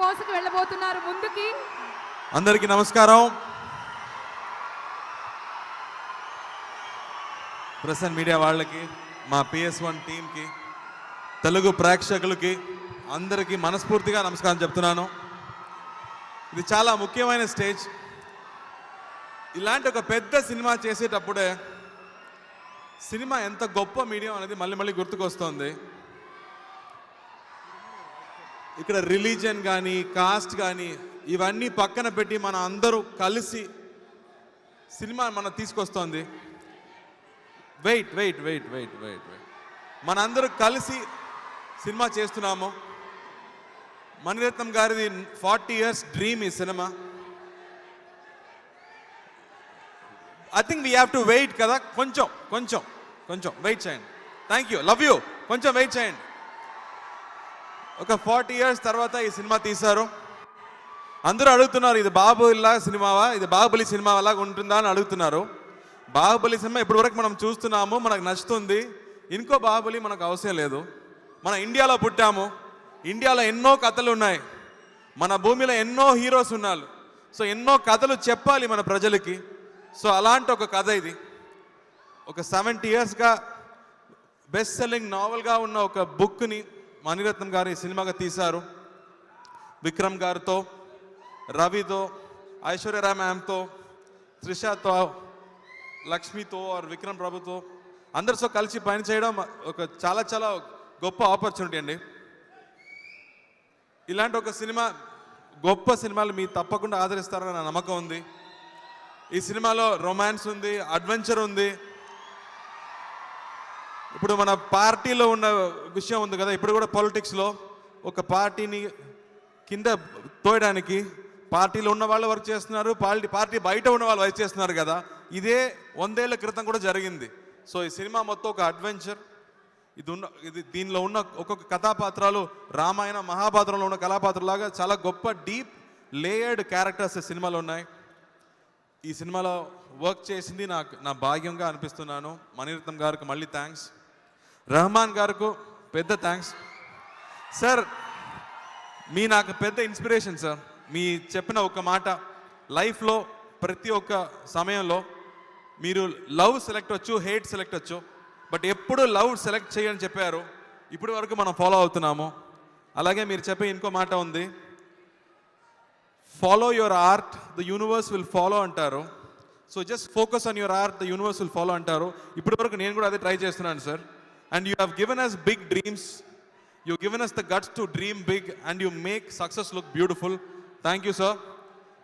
మోసుకు వెళ్ళబోతున్నారు ముందుకి. అందరికీ నమస్కారం. ప్రెస్ అండ్ మీడియా వాళ్ళకి, మా PS1 టీంకి, తెలుగు ప్రేక్షకులకి అందరికీ మనస్ఫూర్తిగా నమస్కారం చెప్తున్నాను. ఇది చాలా ముఖ్యమైన స్టేజ్. ఇలాంటి ఒక పెద్ద సినిమా చేసేటప్పుడే సినిమా ఎంత గొప్ప మీడియం అనేది మళ్ళీ మళ్ళీ గుర్తుకొస్తుంది. ఇక్కడ రిలీజియన్ కానీ కాస్ట్ కానీ ఇవన్నీ పక్కన పెట్టి మన అందరూ కలిసి సినిమా మన తీసుకొస్తోంది. Wait wait wait wait wait wait మన అందరూ కలిసి సినిమా చేస్తున్నాము. మణిరత్నం గారిది 40 years డ్రీమ్ ఈ సినిమా. I think we have to wait కదా, కొంచెం కొంచెం కొంచెం వెయిట్ చేయండి. Thank you, love you. కొంచెం వెయిట్ చేయండి. ఒక 40 years తర్వాత ఈ సినిమా తీశారు. అందరూ అడుగుతున్నారు, ఇది బాహుబలిలా సినిమావా, ఇది బాహుబలి సినిమా అలాగా ఉంటుందా అని అడుగుతున్నారు. బాహుబలి సినిమా ఇప్పటివరకు మనం చూస్తున్నాము, మనకు నచ్చుతుంది. ఇంకో బాహుబలి మనకు అవసరం లేదు. మన ఇండియాలో పుట్టాము, ఇండియాలో ఎన్నో కథలు ఉన్నాయి, మన భూమిలో ఎన్నో హీరోస్ ఉన్నారు. సో ఎన్నో కథలు చెప్పాలి మన ప్రజలకి. సో అలాంటి ఒక కథ ఇది. ఒక 70 yearsగా బెస్ట్ సెల్లింగ్ నావెల్గా ఉన్న ఒక బుక్ని మణిరత్నం గారు ఈ సినిమాగా తీశారు. విక్రమ్ గారితో, రవితో, ఐశ్వర్యరాయ్ మ్యామ్తో, త్రిషతో, లక్ష్మితో ఆర్ విక్రమ్ ప్రభుతో అందరితో కలిసి పనిచేయడం ఒక చాలా చాలా గొప్ప ఆపర్చునిటీ అండి. ఇలాంటి ఒక సినిమా, గొప్ప సినిమాలు మీరు తప్పకుండా ఆదరిస్తారని నా నమ్మకం ఉంది. ఈ సినిమాలో రొమాన్స్ ఉంది, అడ్వెంచర్ ఉంది. ఇప్పుడు మన పార్టీలో ఉన్న విషయం ఉంది కదా, ఇప్పుడు కూడా పాలిటిక్స్లో ఒక పార్టీని కింద తోయడానికి పార్టీలో ఉన్న వాళ్ళు వర్క్ చేస్తున్నారు, పార్టీ బయట ఉన్న వాళ్ళు వర్క్ చేస్తున్నారు కదా. ఇదే 100 ఏళ్ల క్రితం కూడా జరిగింది. సో ఈ సినిమా మొత్తం ఒక అడ్వెంచర్. దీనిలో ఉన్న ఒక్కొక్క కథాపాత్రాలు రామాయణ మహాభారతంలో ఉన్న కళాపాత్రలాగా చాలా గొప్ప డీప్ లేయర్డ్ క్యారెక్టర్స్ ఈ సినిమాలో ఉన్నాయి. ఈ సినిమాలో వర్క్ చేసింది నా భాగ్యంగా అనిపిస్తున్నాను. మణిరత్నం గారికి మళ్ళీ థ్యాంక్స్. రెహమాన్ గారికి పెద్ద థ్యాంక్స్. సార్, నాకు పెద్ద ఇన్స్పిరేషన్ సార్. మీ చెప్పిన ఒక మాట, లైఫ్లో ప్రతి ఒక్క సమయంలో మీరు లవ్ సెలెక్ట్ వచ్చు, హేట్ సెలెక్ట్ వచ్చు, బట్ ఎప్పుడు లవ్ సెలెక్ట్ చేయని చెప్పారు. ఇప్పటి వరకు మనం ఫాలో అవుతున్నాము. అలాగే మీరు చెప్పే ఇంకో మాట ఉంది, follow your art, the universe will follow అంటారు. So just focus on your art, the universe will follow అంటారు. ఇప్పటి వరకు నేను కూడా అదే ట్రై చేస్తున్నాను sir. And you have given us big dreams, you given us the guts to dream big and you make success look beautiful. Thank you sir.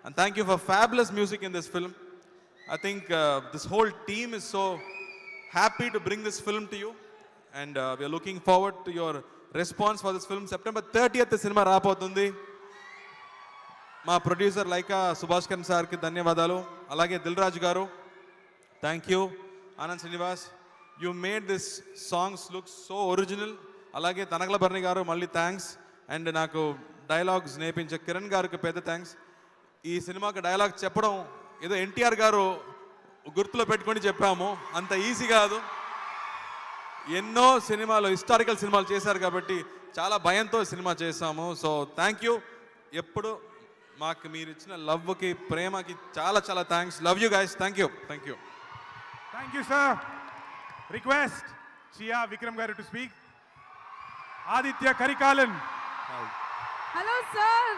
And thank you for fabulous music in this film. I think this whole team is so happy to bring this film to you, and we are looking forward to your response for this film. September 30th cinema రాబోతుంది. మా producer Lyca Subhash Karan సార్కి ధన్యవాదాలు. అలాగే దిల్ రాజు గారు, thank you. Anand Srinivas, you made this songs look so original. అలాగే తనగల భరణి గారు మళ్ళీ thanks. And నాకు dialogues నేర్పించే కిరణ్ గారికి పెద్ద థ్యాంక్స్. ఈ సినిమాకి డైలాగ్ చెప్పడం ఏదో NTR గారు గుర్తులో పెట్టుకొని చెప్పాము, అంత ఈజీ కాదు. ఎన్నో సినిమాలు, హిస్టారికల్ సినిమాలు చేశారు కాబట్టి చాలా భయంతో సినిమా చేశాము. So thank you. ఎప్పుడు మాకు మీరు ఇచ్చిన లవ్కి, ప్రేమకి చాలా చాలా thanks. Love you guys. Thank you. Thank you. Thank you sir. Request Chiyaan Vikram గారు to speak. Aditya Karikalan. Hello sir.